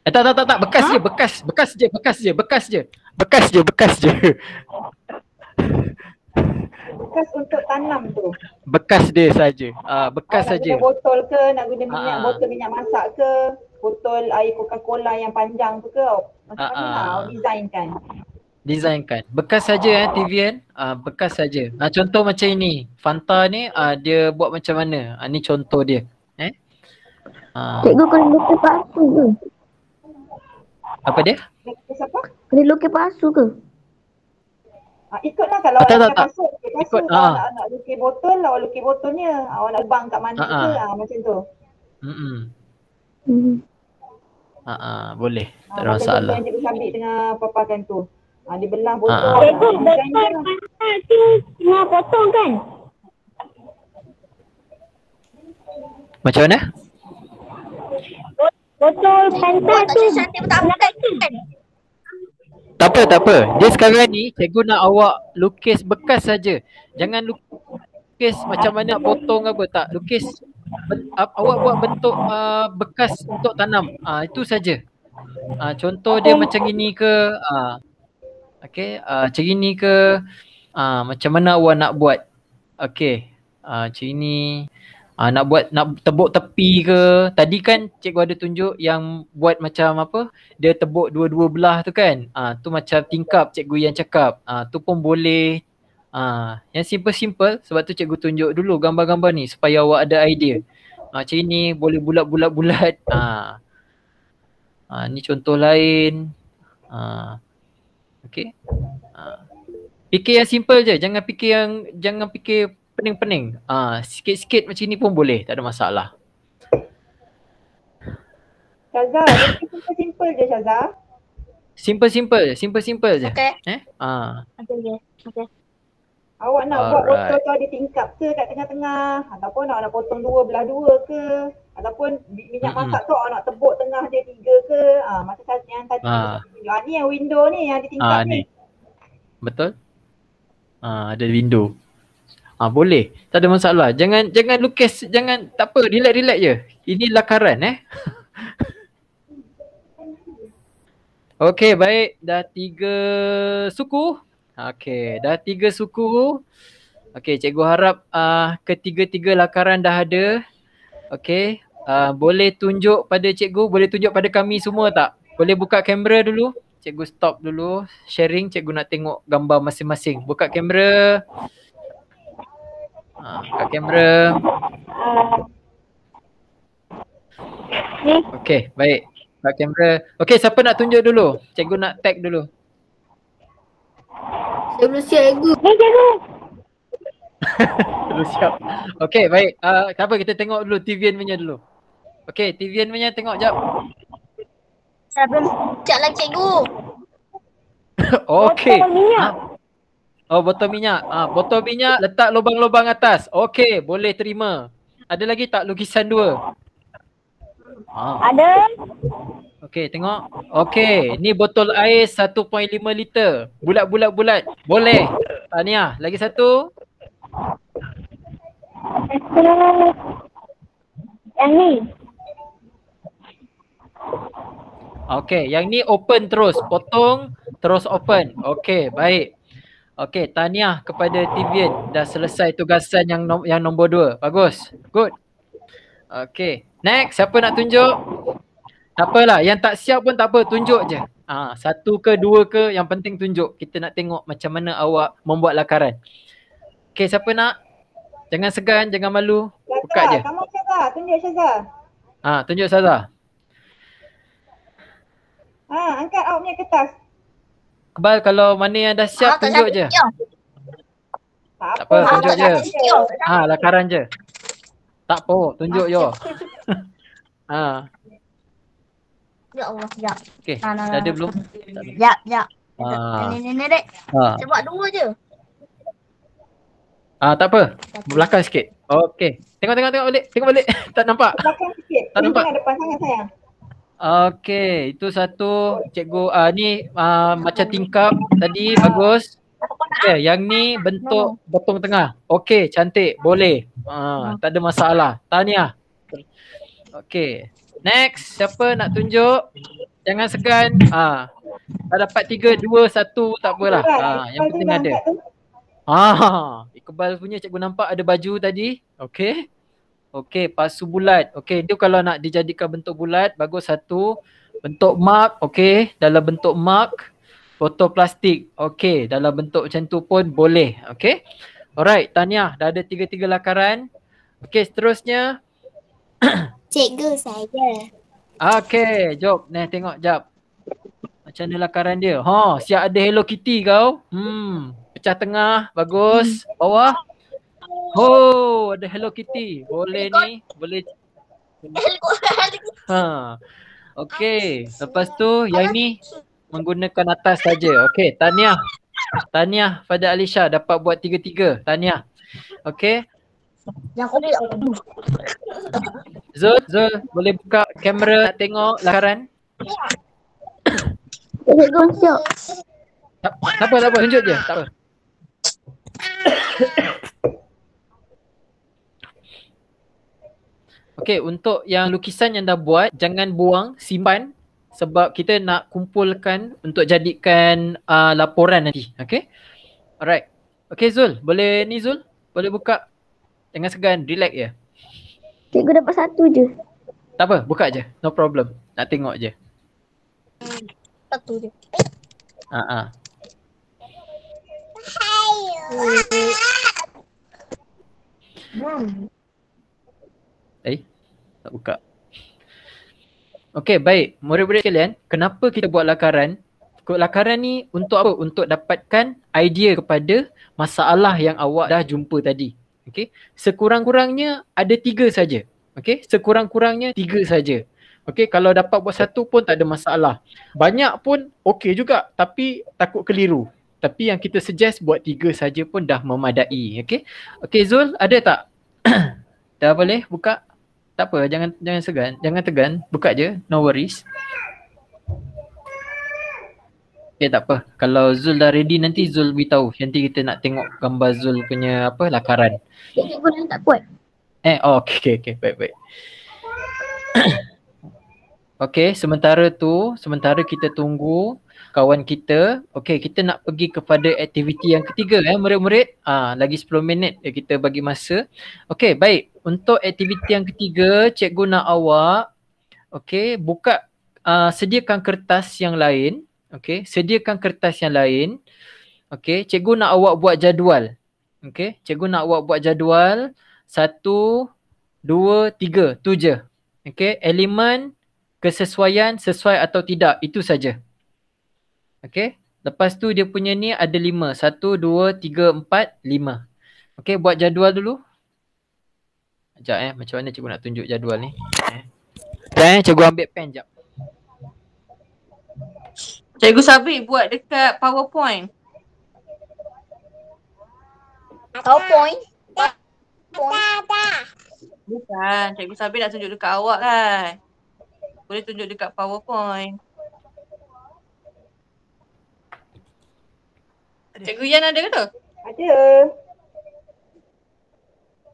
Tak. Bekas je. Bekas untuk tanam tu. Bekas dia saja. Bekas saja. Nak guna botol ke, nak guna minyak, botol minyak masak ke, botol air Coca-Cola yang panjang tu ke. Macam mana desainkan. Bekas saja TVN. Bekas saja. Contoh macam ini. Fanta ni dia buat macam mana? Ni contoh dia. Cikgu kena lukis palsu ke? Apa dia? Kena lukis palsu ke? Ikutlah kalau awak palsu. Kalau nak lukis botol, awak lukis botolnya. Awak nak bang kat mana ke, macam tu. Boleh. Tak ada masalah. Cikgu Sabit tengah paparkan tu. Dia belah botol. Cikgu, botol Fanta tu tengah potong kan? Macam mana? Botol Fanta tu tengah potong kan? Tak apa. Dia sekarang ni cikgu nak awak lukis bekas saja. Jangan lukis macam mana potong apa, tak. Lukis awak buat bentuk bekas untuk tanam. Itu saja. Contoh dia macam ini ke, okey, macam ini ke, macam mana awak nak buat. Okey. Macam ini. Nak tebuk tepi ke. Tadi kan cikgu ada tunjuk yang buat macam apa, dia tebuk dua-dua belah tu kan. Tu macam tingkap cikgu yang cakap. Tu pun boleh. Yang simple-simple, sebab tu cikgu tunjuk dulu gambar-gambar ni supaya awak ada idea. Macam ini boleh bulat-bulat. Ni contoh lain. Okey. Fikir yang simple je, jangan fikir pening-pening. Sikit-sikit macam ni pun boleh, tak ada masalah. Syazah, simple je Syazah. Simple je. Okay. Okay. Awak nak buat botol tu ada tingkap ke kat tengah-tengah, ataupun nak potong belah dua ke, ataupun minyak masak tu awak nak tebuk tengah dia 3 ke, macam yang tadi. Ni yang window ni yang ada tingkap ni. Betul? Ada window. Boleh, tak ada masalah. Jangan lukis, tak apa, relax je. Ini lakaran Okey, baik, dah 3 suku. Okey, dah 3 suku. Okey, cikgu harap ketiga-tiga lakaran dah ada. Okey, boleh tunjuk pada cikgu, boleh tunjuk pada kami semua tak? Boleh buka kamera dulu. Cikgu stop dulu sharing, cikgu nak tengok gambar masing-masing. Buka kamera. Buka kamera. Okey, baik. Buka kamera. Okey, siapa nak tunjuk dulu? Cikgu nak tag dulu. Saya belum siap cikgu. Cikgu. Belum siap. Okey, baik. Tak apa, kita tengok dulu TVN punya dulu. Okey, TVN punya tengok jap. Saya belum siap lagi cikgu. Okey. Botol minyak. Botol minyak letak lubang-lubang atas. Okey, boleh terima. Ada lagi tak lukisan 2? Ada. Okey, tengok. Okey, ni botol air 1.5 liter. Bulat. Boleh. Tahniah. Lagi satu. Yang ni. Okey, yang ni open terus. Potong, terus open. Okey, baik. Okey, tahniah kepada TVN. Dah selesai tugasan yang nombor 2. Bagus. Good. Okey. Next, siapa nak tunjuk? Tak apalah, yang tak siap pun tak apa, tunjuk je. 1 ke 2 ke, yang penting tunjuk. Kita nak tengok macam mana awak membuat lakaran. Okey, siapa nak? Jangan segan, jangan malu. Buka je. Kamu Syazah, tunjuk Syazah. Tunjuk Syazah. Angkat awak punya kertas. Kebal, kalau mana yang dah siap, tunjuk je. Tak apa, tunjuk je. Lakaran je. Tak apa, tunjuk je. Ya Allah, sekejap. Okey, dah ada belum? Sekejap. Ni dek. Saya buat 2 je. Tak apa, belakang sikit. Okey, tengok balik. Tengok balik. Tak nampak. Belakang sikit. Tak nampak. Depan sangat sayang. Okey, itu satu. Cikgu ni macam tingkap tadi, bagus. Okey, yang ni bentuk botong tengah. Okey, cantik, boleh. Tak ada masalah. Tahniah. Okey. Next, siapa nak tunjuk? Jangan segan. Tak dapat 3, 2, 1 tak apalah. Yang penting ada. Iqbal punya cikgu nampak ada baju tadi. Okey. Okey, pasu bulat. Okey, dia kalau nak dijadikan bentuk bulat, bagus satu. Bentuk mark, okey. Dalam bentuk mark, botol plastik. Okey, dalam bentuk macam tu pun boleh. Okey. Alright, tahniah. Dah ada 3 lakaran. Okey, seterusnya. Cikgu saya. Okey, jom. Tengok jap. Macam mana lakaran dia. Siap ada Hello Kitty kau. Pecah tengah, bagus. Bawah. Ada Hello Kitty. Boleh ni. Boleh. Okey. Lepas tu yang ni menggunakan atas saja. Okey. Tahniah. Tahniah pada Alisha dapat buat 3. Tahniah. Okey. Zul boleh buka kamera nak tengok lakaran? Tak apa, tunjuk je, tak apa. Okey, untuk yang lukisan yang dah buat, jangan buang, simpan sebab kita nak kumpulkan untuk jadikan laporan nanti. Okey? Alright. Okey Zul, boleh ni Zul? Boleh buka? Jangan segan, relax je. Cikgu dapat satu je. Tak apa, buka je. No problem. Nak tengok je. Satu je. Tak buka. Okey, baik. Murid-murid sekalian, kenapa kita buat lakaran? Lakaran ni untuk apa? Untuk dapatkan idea kepada masalah yang awak dah jumpa tadi. Okey. Sekurang-kurangnya ada 3 saja. Okey, sekurang-kurangnya 3 saja. Okey, kalau dapat buat 1 pun tak ada masalah. Banyak pun okey juga, tapi takut keliru. Tapi yang kita suggest buat 3 saja pun dah memadai. Okey. Okey Zul, ada tak? Dah boleh buka? Tak apa, jangan segan, jangan tegan, buka je, no worries. Okay, tak apa. Kalau Zul dah ready nanti Zul beritahu. Nanti kita nak tengok gambar Zul punya lakaran. Cikgu yang tak kuat. Okay, baik. Okay, sementara kita tunggu kawan kita. Okay, kita nak pergi kepada aktiviti yang ketiga murid-murid. Lagi 10 minit kita bagi masa. Okay, baik. Untuk aktiviti yang ketiga, cikgu nak awak buka, sediakan kertas yang lain. Okay, sediakan kertas yang lain. Okay, cikgu nak awak buat jadual. Okay, cikgu nak awak buat jadual 1, 2, 3, tu je. Okay, elemen, kesesuaian, sesuai atau tidak, itu saja. Okay, lepas tu dia punya ni ada 5. 1, 2, 3, 4, 5. Okay, buat jadual dulu. Sekejap macam mana cikgu nak tunjuk jadual ni. Cikgu ambil pen sekejap. Cikgu Sabri buat dekat PowerPoint. PowerPoint? Bukan, Cikgu Sabri nak tunjuk dekat awak kan. Boleh tunjuk dekat PowerPoint. Cikgu Yan ada ke tu? Ada.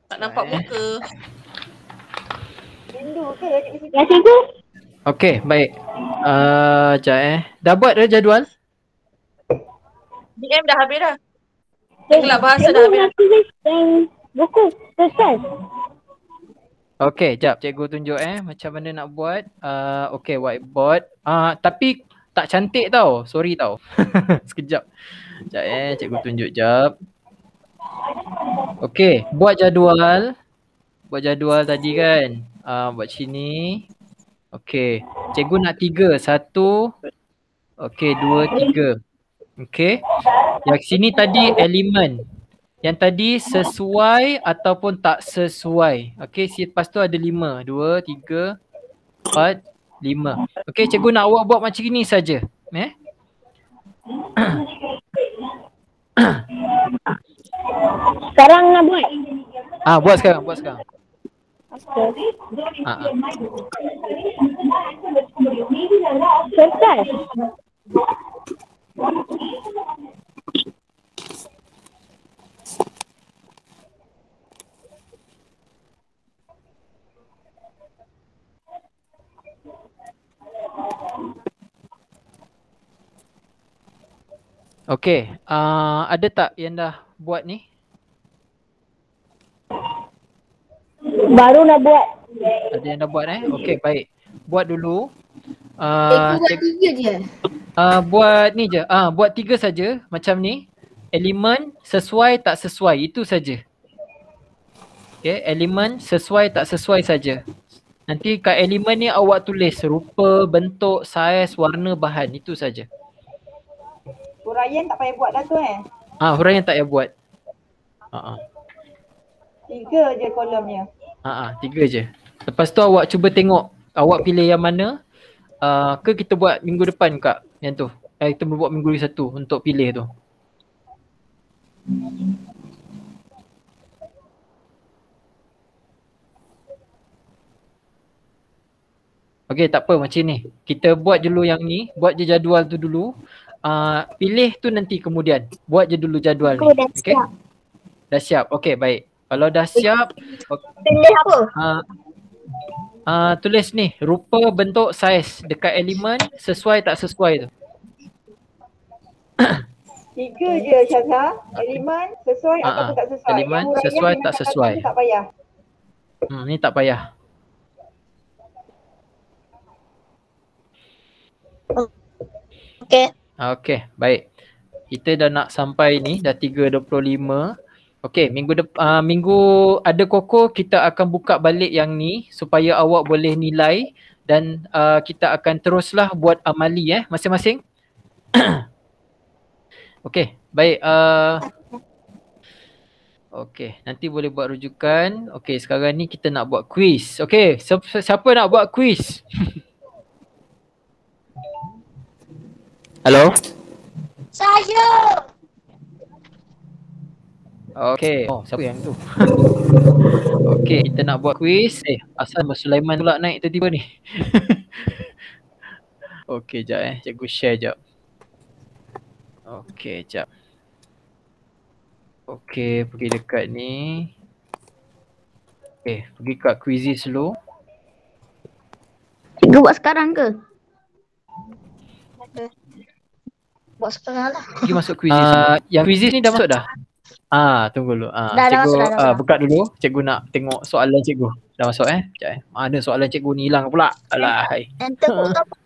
Tak nampak muka. Rindu ke cikgu? Ya cikgu. Okey, baik. Sekejap Dah buat dah jadual? DM dah habis dah. Kelab bahasa dah habis dah. Buku, selesai. Okey, jap cikgu tunjuk macam mana nak buat. Okey, whiteboard. Tapi tak cantik tau. Sorry tau. Sekejap. Sekejap cikgu tunjuk jap. Okey, buat jadual. Buat jadual tadi kan. Buat sini. Okey, cikgu nak 3. 1. Okey, 2, 3. Okey. Yang sini tadi elemen. Yang tadi sesuai ataupun tak sesuai. Okey, lepas tu ada 5. 2, 3, 4, 5. Okey, cikgu nak awak buat macam ni saja. Sekarang nak buat? Buat sekarang. Selesai. Okey, ada tak yang dah buat ni? Baru nak buat. Ada yang dah buat Okey, baik. Buat dulu. Cikgu buat 3 je. Buat ni je. Buat 3 saja macam ni. Elemen sesuai tak sesuai, itu saja. Okey, elemen sesuai tak sesuai saja. Nanti kat elemen ni awak tulis rupa, bentuk, saiz, warna, bahan, itu saja. Huraian tak payah buat dah tu Huraian tak payah buat. 3 je kolomnya. 3 je. Lepas tu awak cuba tengok awak pilih yang mana. Ke kita buat minggu depan kak yang tu. Kita buat minggu 1 untuk pilih tu. Okey, tak apa macam ni. Kita buat dulu yang ni, buat je jadual tu dulu. pilih tu nanti kemudian. Buat je dulu jadual ni. Aku dah Okay? siap. Dah siap. Okay, baik. Kalau dah siap, Pilih apa? tulis ni, rupa, bentuk, saiz dekat elemen sesuai tak sesuai tu. 3 je Syazha. Elemen sesuai ataupun tak sesuai. Elemen Yang huraian sesuai dengan tak kata-kata sesuai. tu tak payah. Ni tak payah. Okey. Okay, baik. Kita dah nak sampai ni, dah 3.25. Okay, minggu ada Koko, kita akan buka balik yang ni supaya awak boleh nilai dan kita akan teruslah buat amali masing-masing. Okay, baik. Okay, nanti boleh buat rujukan. Okay, sekarang ni kita nak buat quiz. Okay, siapa nak buat quiz? Hello? Saya. Okay. Oh, siapa yang tu? Okay, kita nak buat quiz. Asal Mas Sulaiman pula naik tiba-tiba ni. Okay, jap cikgu share jap. Okay, jap. Okay, pergi dekat ni. Okay, pergi kat quizzes dulu. Cikgu buat sekarang ke? Buat sekarang lah. Pergi masuk quizzes dulu. Yang quizzes ni dah masuk dah? Tunggu dulu. Dah Cikgu masuk, dah masuk. buka dulu. Cikgu nak tengok soalan cikgu. Dah masuk Sekejap Mana soalan cikgu ni hilang pula? Alah, hai. Enter kod tak apa.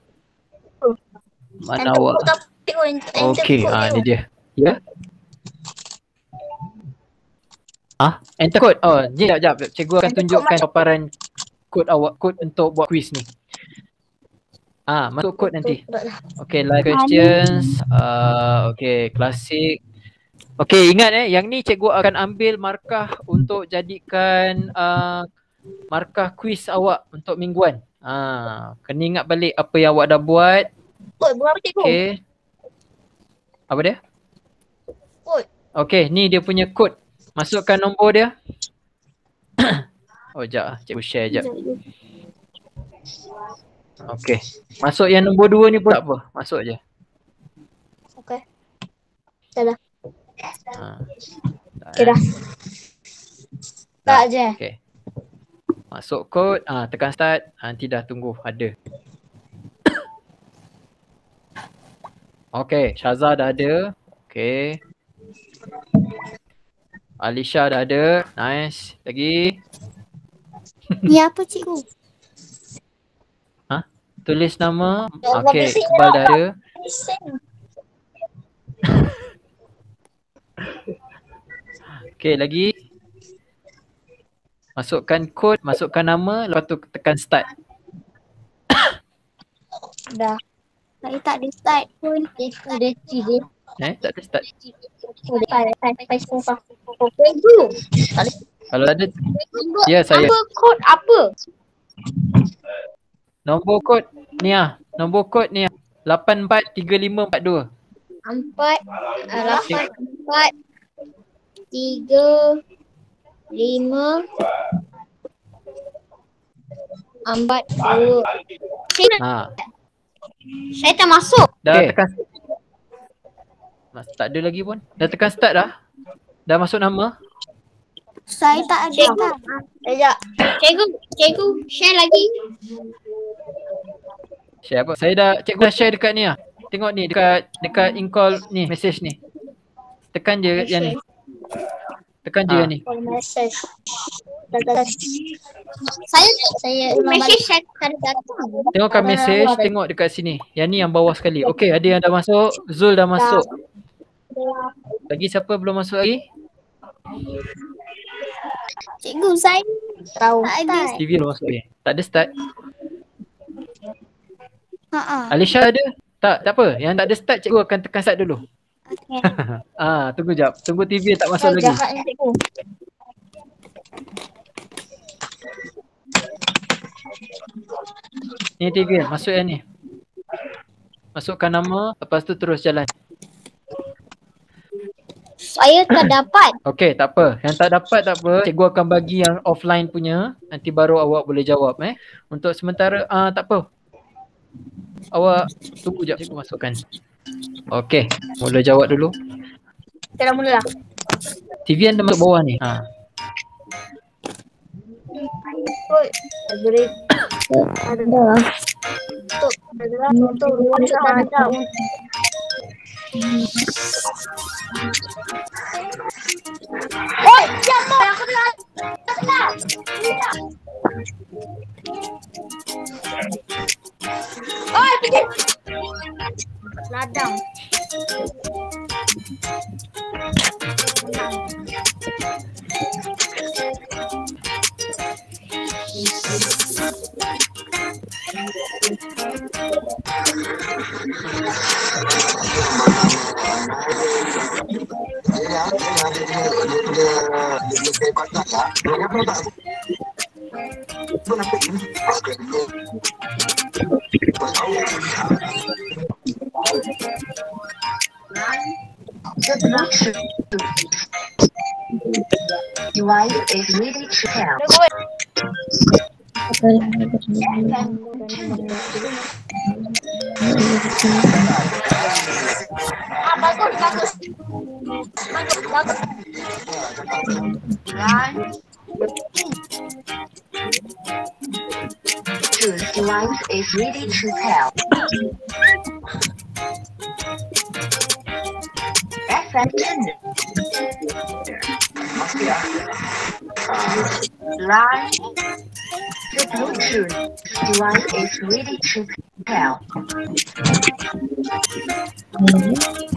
Mana awak? Okay, ni dia. Ya? Enter code. Oh, jap. Cikgu akan tunjukkan paparan kod awak, kod untuk buat quiz ni. Masuk kod nanti. Okay, live questions. Okay, klasik. Okay, ingat yang ni cikgu akan ambil markah untuk jadikan markah quiz awak untuk mingguan. Kena ingat balik apa yang awak dah buat. Kod berapa cikgu? Okay. Apa dia? Kod. Okay, ni dia punya kod. Masukkan nombor dia. Sekejap cikgu share jap. Okay. Masuk yang nombor 2 ni pun tak apa. Masuk je. Okay. Dah. Okay dah. Tak je. Okay. Masuk kod. Tekan start. Nanti dah tunggu ada. Okay. Syazah dah ada. Okay. Alisha dah ada. Nice. Lagi. Ni apa cikgu? Tulis nama. Okay. Iqbal dah ada. Okay, lagi. Masukkan kod, masukkan nama, lepas tu tekan start. Dah. Saya tak ada start pun. Ada cikgu. Tak ada start. Cikgu. Kalau ada, ya saya. Apa kod apa? Nombor kod ni Nombor kod ni 843542. 8 4 3 5 4 2. Saya tak masuk. Dah tekan. Tak ada lagi pun. Dah tekan start dah. Dah masuk nama. Saya tak ada. Sekejap. Cikgu, share lagi. Share apa? Cikgu dah share dekat ni Tengok ni dekat in-call ni, message ni. Tekan je yang ni. Tekan je yang ni. Message. Saya message saya tak datang. Tengok kat message, tengok dekat sini. Yang ni yang bawah sekali. Okey, ada yang dah masuk. Zul dah masuk. Lagi siapa belum masuk lagi? Cikgu, saya tahu. TV belum masuk lagi. Tak ada start. Alisha ada? Tak apa. Yang tak ada start, cikgu akan tekan start dulu. Okay. Tunggu jap. Tunggu TV tak masuk lagi. Ni TV, masuk yang ni. Masukkan nama, lepas tu terus jalan. Saya tak dapat. Okey, tak apa. Yang tak dapat tak apa. Cikgu akan bagi yang offline punya. Nanti baru awak boleh jawab Untuk sementara tak apa. Awak tunggu jap cikgu masukkan. Okey, mula jawab dulu. Kita dah mula lah. TV anda masuk bawah ni. Beri ada lah. Untuk ruang tanah. Oi, siapa yang kena? Oi, pergi. Ladang. Device is ready to pair. Choose device is ready to pair. FM tuner. Line. The Bluetooth device is ready to pair.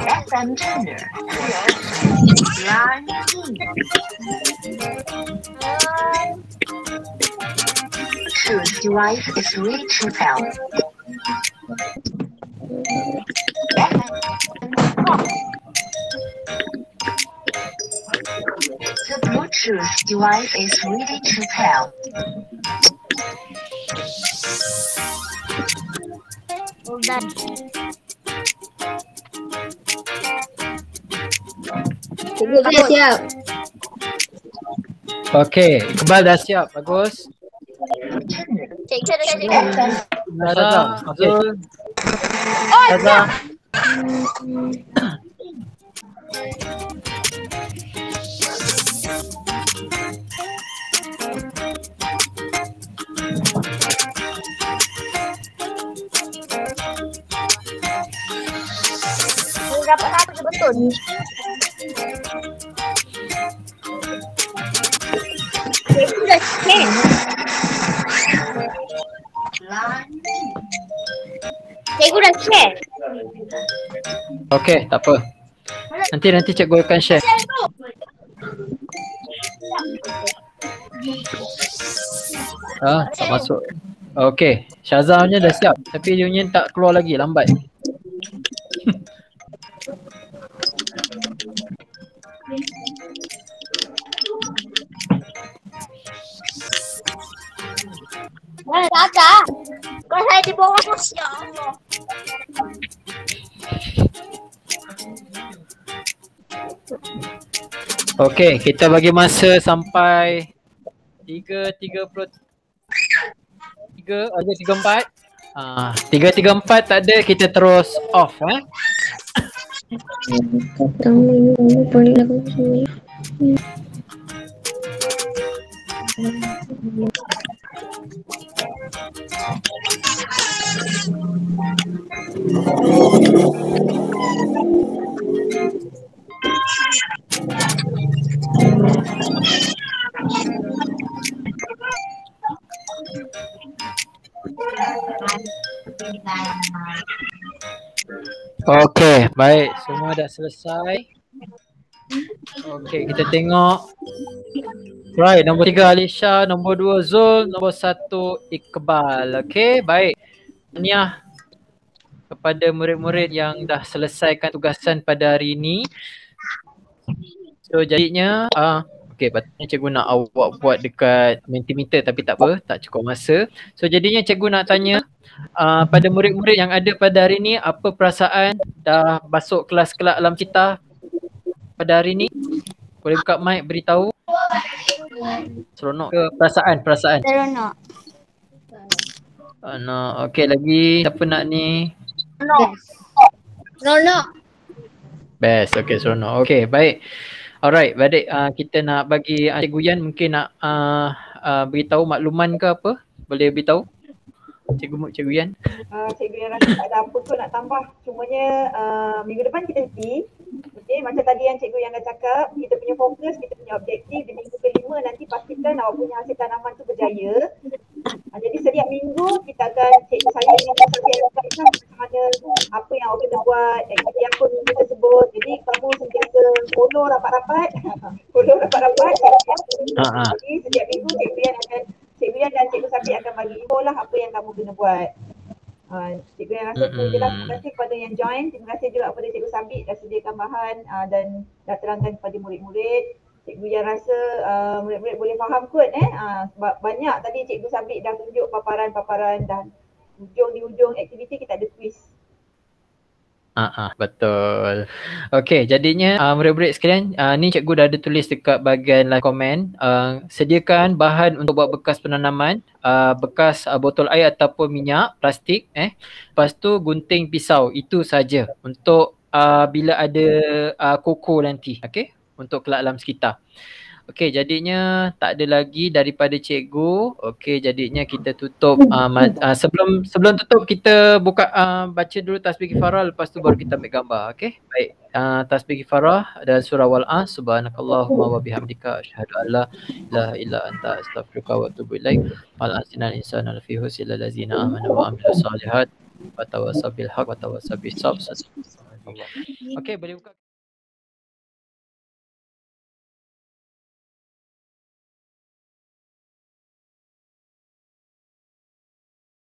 FM tuner. Line in. Choose device is ready to pair. The Bluetooth device is ready to pair. Udah. Cikgu dah siap. Okey, Iqbal dah siap. Bagus. Cikgu dah siap. Saza. Okey. Oh, Saza. Dapat satu betul. Cikgu dah siap. Cikgu dah share. Okey, tak apa. Nanti cikgu akan share. Tak masuk. Okey, Syazah punya dah siap. Tapi dia punya tak keluar lagi, lambat. Tak. Kau saya di bawah ya Allah. Okey, kita bagi masa sampai 3.34. 3.34 tak ada, kita terus off Okey, baik. Semua dah selesai. Okey, kita tengok. Right, nombor 3 Alisha, nombor 2 Zul, nombor 1 Iqbal. Okey, baik. Tahniah kepada murid-murid yang dah selesaikan tugasan pada hari ini. So jadinya okey, patutnya cikgu nak awak buat dekat Mentimeter tapi tak apa, tak cukup masa. So jadinya cikgu nak tanya pada murid-murid yang ada pada hari ini, apa perasaan dah masuk kelas-kelas alam cita pada hari ini? Boleh buka mic beritahu. Seronok ke perasaan? Seronok. Okey, lagi siapa nak ni? No. Seronok. Best. Okay, seronok. Okay, baik. Alright, baik. Kita nak bagi Cikgu Yan mungkin nak beritahu makluman ke apa? Boleh beritahu? Cikgu Yan. Cikgu Yan rasa tak ada apa pun nak tambah. Cumanya minggu depan kita henti. Okay, macam tadi yang Cikgu Yan dah cakap, kita punya fokus, kita punya objektif di minggu kelima nanti pastikan awak punya hasil tanaman tu berjaya. Jadi setiap minggu kita akan, cikgu saya dengan cikgu saya akan guide macam mana, apa yang awak kena buat, aktiviti apa minggu tersebut. Jadi kamu sentiasa follow rapat-rapat. Jadi setiap minggu Cikgu Yan dan Cikgu Sabit akan bagi info lah apa yang kamu kena buat. Cikgu Yan rasa tu je lah. Terima kasih kepada yang join. Terima kasih juga kepada Cikgu Sabit dah sediakan bahan dan dah terangkan kepada murid-murid. Cikgu Yan rasa murid-murid boleh faham kot sebab banyak tadi Cikgu Sabit dah tunjuk paparan-paparan dan di ujung aktiviti kita ada quiz. Betul. Okey, jadinya murid-murid sekalian, ni cikgu dah ada tulis dekat bahagian komen. Sediakan bahan untuk buat bekas penanaman, bekas botol air ataupun minyak, plastik. Lepas tu gunting pisau, itu saja untuk bila ada koko nanti. Okey, untuk kelak alam sekitar. Okey, jadinya tak ada lagi daripada cikgu. Okey, jadinya kita tutup. Sebelum tutup kita buka baca dulu tasbih kifarah, lepas tu baru kita ambil gambar. Okey, baik. Tasbih kifarah dan surah Wal-As. Subhanakallahumma wa bihamdika asyhadu an la ilaha illa anta astaghfiruka wa atubu ilaik. Wal asnal insana lafi husnil ladzina amanu wa amilus solihat wa tawassaw bil haqq wa tawassaw bis sabr. Okey, boleh buka.